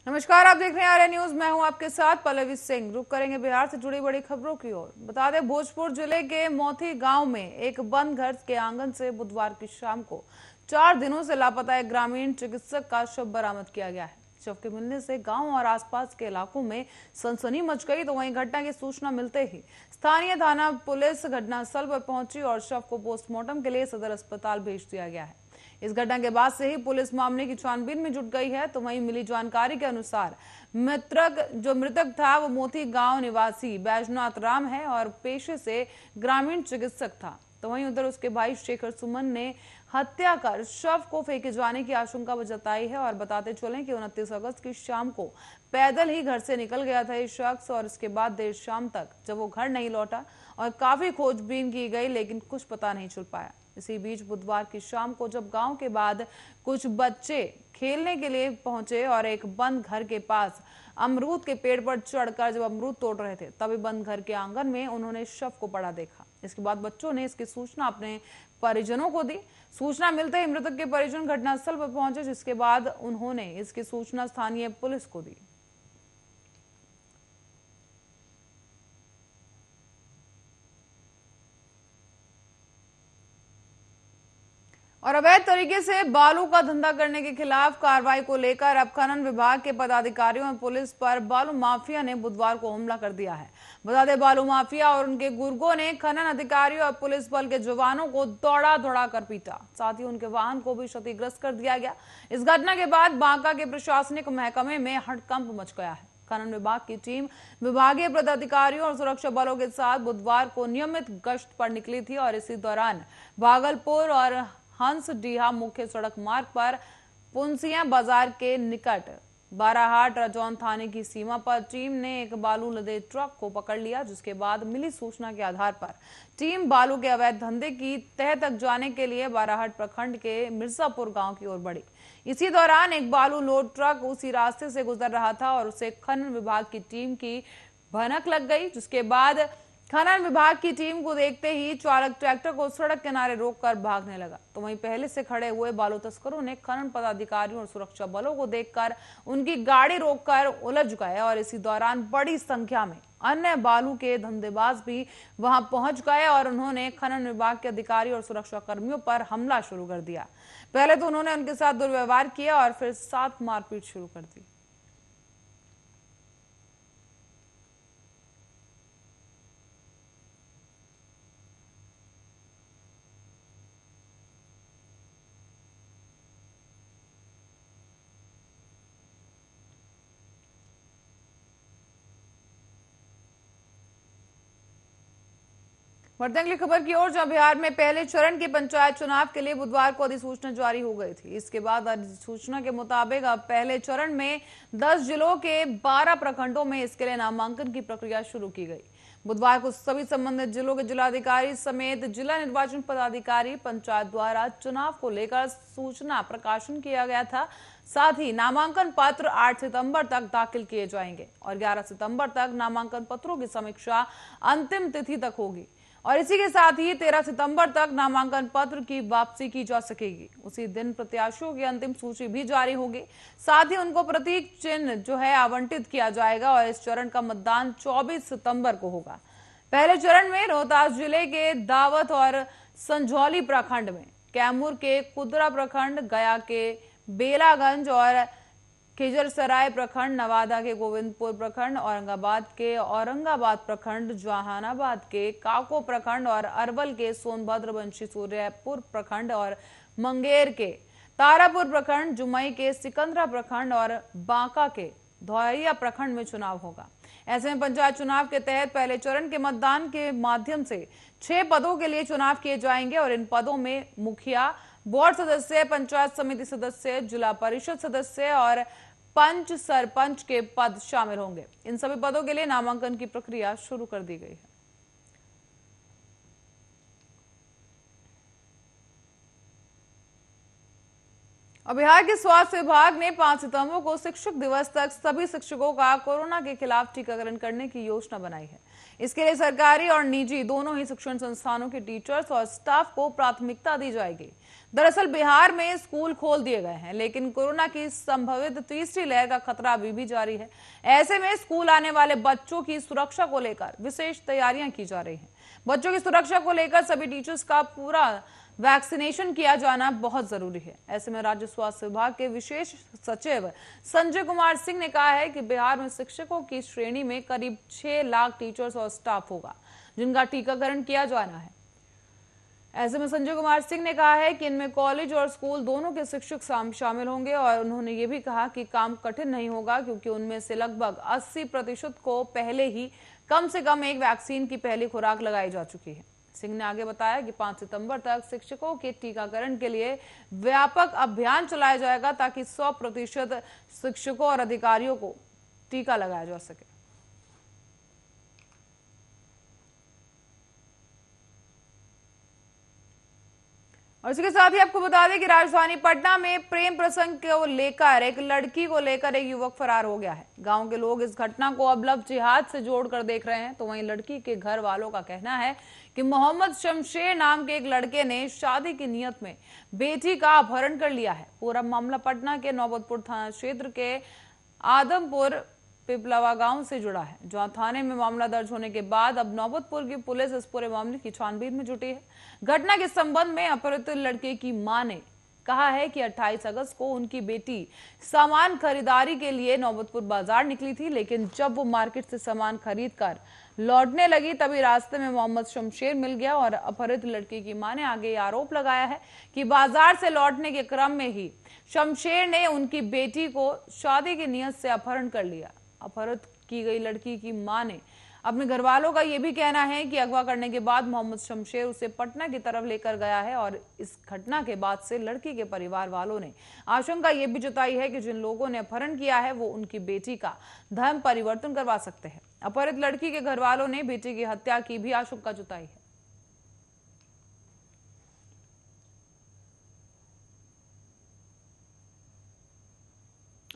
नमस्कार, आप देख रहे हैं आर्या न्यूज। मैं हूं आपके साथ पल्लवी सिंह। रुक करेंगे बिहार से जुड़ी बड़ी खबरों की ओर। बता दें, भोजपुर जिले के मोती गांव में एक बंद घर के आंगन से बुधवार की शाम को 4 दिनों से लापता एक ग्रामीण चिकित्सक का शव बरामद किया गया है। शव के मिलने से गांव और आसपास के इलाकों में सनसनी मच गई। तो वहीं घटना की सूचना मिलते ही स्थानीय थाना पुलिस घटनास्थल पर पहुंची और शव को पोस्टमार्टम के लिए सदर अस्पताल भेज दिया गया है। इस घटना के बाद से ही पुलिस मामले की छानबीन में जुट गई है। तो वहीं मिली जानकारी के अनुसार मृतक था वो मोती गांव निवासी बैजनाथ राम है और पेशे से ग्रामीण चिकित्सक था। तो वहीं उधर उसके भाई शेखर सुमन ने हत्या कर शव को फेंके जाने की आशंका जताई है। और बताते चलें कि 29 अगस्त की शाम को पैदल ही घर से निकल गया था ये शख्स और इसके बाद देर शाम तक जब वो घर नहीं लौटा और काफी खोजबीन की गई लेकिन कुछ पता नहीं चल पाया। इसी बीच बुधवार की शाम को जब गांव के बाद कुछ बच्चे खेलने के लिए पहुंचे और एक बंद घर के पास अमरूद के पेड़ पर चढ़कर जब अमरूद तोड़ रहे थे, तभी बंद घर के आंगन में उन्होंने शव को पड़ा देखा। इसके बाद बच्चों ने इसकी सूचना अपने परिजनों को दी। सूचना मिलते ही मृतक के परिजन घटनास्थल पर पहुंचे, जिसके बाद उन्होंने इसकी सूचना स्थानीय पुलिस को दी। और अवैध तरीके से बालू का धंधा करने के खिलाफ कार्रवाई को लेकर अब खनन विभाग के पदाधिकारियों और पुलिस पर बालू माफिया ने बुधवार को हमला कर दिया है। बता दें, बालू माफिया और उनके गुर्गों ने खनन अधिकारियों और पुलिस बल के जवानों को दौड़ा दौड़ा कर पीटा, साथ ही उनके वाहन को भी क्षतिग्रस्त कर दिया गया। इस घटना के बाद बांका के प्रशासनिक महकमे में हड़कंप मच गया है। खनन विभाग की टीम विभागीय पदाधिकारियों और सुरक्षा बलों के साथ बुधवार को नियमित गश्त पर निकली थी और इसी दौरान भागलपुर और हंसडीहा मुख्य सड़क मार्ग पर पुंसिया बाजार के निकट बाराहाट रजौन थाने की सीमा पर टीम ने एक बालू लदे ट्रक को पकड़ लिया, जिसके बाद मिली सूचना के आधार पर टीम बालू के अवैध धंधे की तह तक जाने के लिए बाराहाट प्रखंड के मिर्जापुर गांव की ओर बढ़ी। इसी दौरान एक बालू लोड ट्रक उसी रास्ते से गुजर रहा था और उसे खनन विभाग की टीम की भनक लग गई, जिसके बाद खनन विभाग की टीम को देखते ही चालक ट्रैक्टर को सड़क किनारे रोककर भागने लगा। तो वहीं पहले से खड़े हुए बालू तस्करों ने खनन पदाधिकारियों और सुरक्षा बलों को देखकर उनकी गाड़ी रोककर उलझ गए और इसी दौरान बड़ी संख्या में अन्य बालू के धंधेबाज भी वहां पहुंच गए और उन्होंने खनन विभाग के अधिकारी और सुरक्षा कर्मियों पर हमला शुरू कर दिया। पहले तो उन्होंने उनके साथ दुर्व्यवहार किया और फिर साथ मारपीट शुरू कर दी। बढ़ते अगली खबर की ओर, जहां बिहार में पहले चरण के पंचायत चुनाव के लिए बुधवार को अधिसूचना जारी हो गई थी। इसके बाद अधिसूचना के मुताबिक अब पहले चरण में 10 जिलों के 12 प्रखंडों में इसके लिए नामांकन की प्रक्रिया शुरू की गई। बुधवार को सभी संबंधित जिलों के जिलाधिकारी समेत जिला निर्वाचन पदाधिकारी पंचायत द्वारा चुनाव को लेकर सूचना प्रकाशन किया गया था। साथ ही नामांकन पत्र 8 सितंबर तक दाखिल किए जाएंगे और 11 सितंबर तक नामांकन पत्रों की समीक्षा अंतिम तिथि तक होगी और इसी के साथ ही 13 सितंबर तक नामांकन पत्र की वापसी की जा सकेगी। उसी दिन प्रत्याशियों की अंतिम सूची भी जारी होगी। साथ ही उनको प्रतीक चिन्ह जो है आवंटित किया जाएगा और इस चरण का मतदान 24 सितंबर को होगा। पहले चरण में रोहतास जिले के दावत और संझौली प्रखंड में, कैमूर के कुदरा प्रखंड, गया के बेलागंज और खिजरसराय प्रखंड, नवादा के गोविंदपुर प्रखंड, औरंगाबाद के औरंगाबाद प्रखंड, जहानाबाद के काको प्रखंड और अरवल के सोनभद्र बंशी सूर्यपुर प्रखंड और मंगेर के तारापुर प्रखंड, जुमई के सिकंदरा प्रखंड और बांका के धौरिया प्रखंड में चुनाव होगा। ऐसे में पंचायत चुनाव के तहत पहले चरण के मतदान के माध्यम से 6 पदों के लिए चुनाव किए जाएंगे और इन पदों में मुखिया, वार्ड सदस्य, पंचायत समिति सदस्य, जिला परिषद सदस्य और पंच सरपंच के पद शामिल होंगे। इन सभी पदों के लिए नामांकन की प्रक्रिया शुरू कर दी गई है। और बिहार के स्वास्थ्य विभाग ने 5 सितंबर को शिक्षक दिवस तक सभी शिक्षकों का कोरोना के खिलाफ टीकाकरण करने की योजना बनाई है। इसके लिए सरकारी और निजी दोनों ही शिक्षण संस्थानों के टीचर्स और स्टाफ को प्राथमिकता दी जाएगी। दरअसल बिहार में स्कूल खोल दिए गए हैं, लेकिन कोरोना की संभावित तीसरी लहर का खतरा अभी भी जारी है। ऐसे में स्कूल आने वाले बच्चों की सुरक्षा को लेकर विशेष तैयारियां की जा रही हैं। बच्चों की सुरक्षा को लेकर सभी टीचर्स का पूरा वैक्सीनेशन किया जाना बहुत जरूरी है। ऐसे में राज्य स्वास्थ्य विभाग के विशेष सचिव संजय कुमार सिंह ने कहा है कि बिहार में शिक्षकों की श्रेणी में करीब 6 लाख टीचर्स और स्टाफ होगा, जिनका टीकाकरण किया जाना है। ऐसे में संजय कुमार सिंह ने कहा है कि इनमें कॉलेज और स्कूल दोनों के शिक्षक शामिल होंगे और उन्होंने ये भी कहा कि काम कठिन नहीं होगा, क्योंकि उनमें से लगभग 80% को पहले ही कम से कम एक वैक्सीन की पहली खुराक लगाई जा चुकी है। सिंह ने आगे बताया कि 5 सितंबर तक शिक्षकों के टीकाकरण के लिए व्यापक अभियान चलाया जाएगा, ताकि 100% शिक्षकों और अधिकारियों को टीका लगाया जा सके। और इसके साथ ही आपको बता दें कि राजधानी पटना में प्रेम प्रसंग को लेकर एक लड़की को लेकर एक युवक फरार हो गया है। गांव के लोग इस घटना को अब लव जिहाद से जोड़कर देख रहे हैं, तो वहीं लड़की के घर वालों का कहना है कि मोहम्मद शमशेर नाम के एक लड़के ने शादी की नियत में बेटी का अपहरण कर लिया है। पूरा मामला पटना के नौबतपुर थाना क्षेत्र के आदमपुर पिपलवा गांव से जुड़ा है, जहां थाने में मामला दर्ज होने के बाद अब नौबतपुर की पुलिस इस पूरे मामले की छानबीन में जुटी है। घटना के संबंध में अपहृत लड़के की मां ने कहा है कि 28 अगस्त को उनकी बेटी सामान खरीदारी के लिए नौबतपुर बाजार निकली थी, लेकिन जब वो मार्केट से सामान खरीद कर लौटने लगी तभी रास्ते में मोहम्मद शमशेर मिल गया और अपहृत लड़की की मां ने आगे आरोप लगाया है कि बाजार से लौटने के क्रम में ही शमशेर ने उनकी बेटी को शादी की नियत से अपहरण कर लिया। अपहृत की गई लड़की की मां ने अपने घर वालों का यह भी कहना है कि अगवा करने के बाद मोहम्मद शमशेर उसे पटना की तरफ लेकर गया है और इस घटना के बाद से लड़की के परिवार वालों ने आशंका यह भी जताई है कि जिन लोगों ने अपहरण किया है वो उनकी बेटी का धर्म परिवर्तन करवा सकते हैं। अपहृत लड़की के घर वालों ने बेटी की हत्या की भी आशंका जताई है।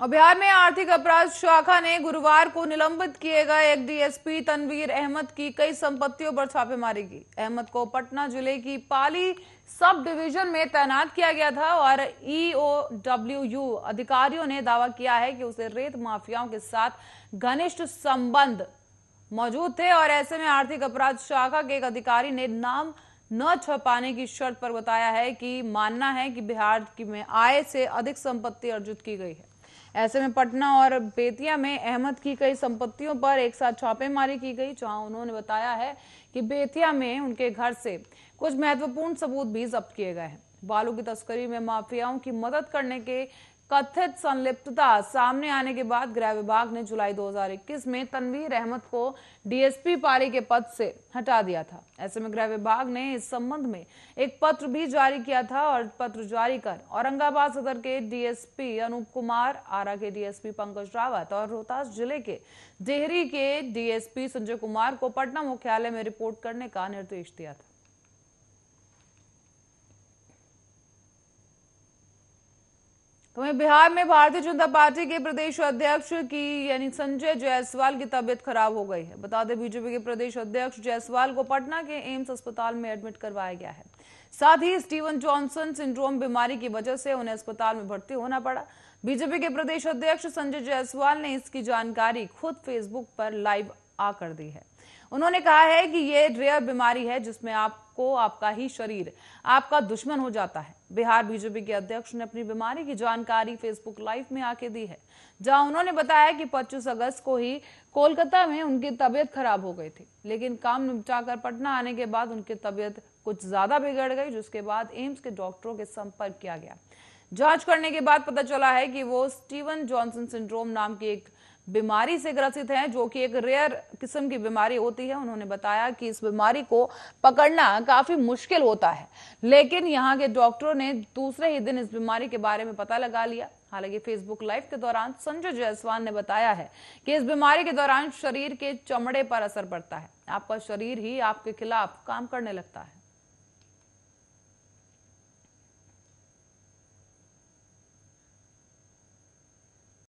और बिहार में आर्थिक अपराध शाखा ने गुरुवार को निलंबित किए गए एक डीएसपी तनवीर अहमद की कई संपत्तियों पर छापेमारी की। अहमद को पटना जिले की पाली सब डिवीजन में तैनात किया गया था और EOWU अधिकारियों ने दावा किया है कि उसे रेत माफियाओं के साथ घनिष्ठ संबंध मौजूद थे और ऐसे में आर्थिक अपराध शाखा के एक अधिकारी ने नाम न छपाने की शर्त पर बताया है कि मानना है कि बिहार में आय से अधिक संपत्ति अर्जित की गई है। ऐसे में पटना और बेतिया में अहमद की कई संपत्तियों पर एक साथ छापेमारी की गई, जहां उन्होंने बताया है कि बेतिया में उनके घर से कुछ महत्वपूर्ण सबूत भी जब्त किए गए हैं। बालू की तस्करी में माफियाओं की मदद करने के कथित संलिप्तता सामने आने के बाद गृह विभाग ने जुलाई 2021 में तनवीर अहमद को डीएसपी पाली के पद से हटा दिया था। ऐसे में गृह विभाग ने इस संबंध में एक पत्र भी जारी किया था और पत्र जारी कर औरंगाबाद सदर के डीएसपी अनूप कुमार, आरा के डीएसपी पंकज रावत और रोहतास जिले के डेहरी के डीएसपी संजय कुमार को पटना मुख्यालय में रिपोर्ट करने का निर्देश दिया था। तो वहीं बिहार में भारतीय जनता पार्टी के प्रदेश अध्यक्ष की यानी संजय जायसवाल की तबीयत खराब हो गई है। बता दें बीजेपी के प्रदेश अध्यक्ष जायसवाल को पटना के एम्स अस्पताल में एडमिट करवाया गया है। साथ ही स्टीवन जॉनसन सिंड्रोम बीमारी की वजह से उन्हें अस्पताल में भर्ती होना पड़ा। बीजेपी के प्रदेश अध्यक्ष संजय जायसवाल ने इसकी जानकारी खुद फेसबुक पर लाइव आकर दी है। उन्होंने कहा है कि ये रेयर बीमारी है जिसमें आपको आपका ही शरीर आपका दुश्मन हो जाता है। बिहार बीजेपी के अध्यक्ष ने अपनी बीमारी की जानकारी फेसबुक लाइव में आके दी है, जहां उन्होंने बताया कि 25 अगस्त को ही कोलकाता में उनकी तबीयत खराब हो गई थी, लेकिन काम निपटाकर पटना आने के बाद उनकी तबीयत कुछ ज्यादा बिगड़ गई, जिसके बाद एम्स के डॉक्टरों के संपर्क किया गया। जांच करने के बाद पता चला है कि वो स्टीवन जॉनसन सिंड्रोम नाम की एक बीमारी से ग्रसित हैं, जो कि एक रेयर किस्म की बीमारी होती है। उन्होंने बताया कि इस बीमारी को पकड़ना काफी मुश्किल होता है, लेकिन यहाँ के डॉक्टरों ने दूसरे ही दिन इस बीमारी के बारे में पता लगा लिया। हालांकि फेसबुक लाइव के दौरान संजय जायसवाल ने बताया है कि इस बीमारी के दौरान शरीर के चमड़े पर असर पड़ता है। आपका शरीर ही आपके खिलाफ काम करने लगता है।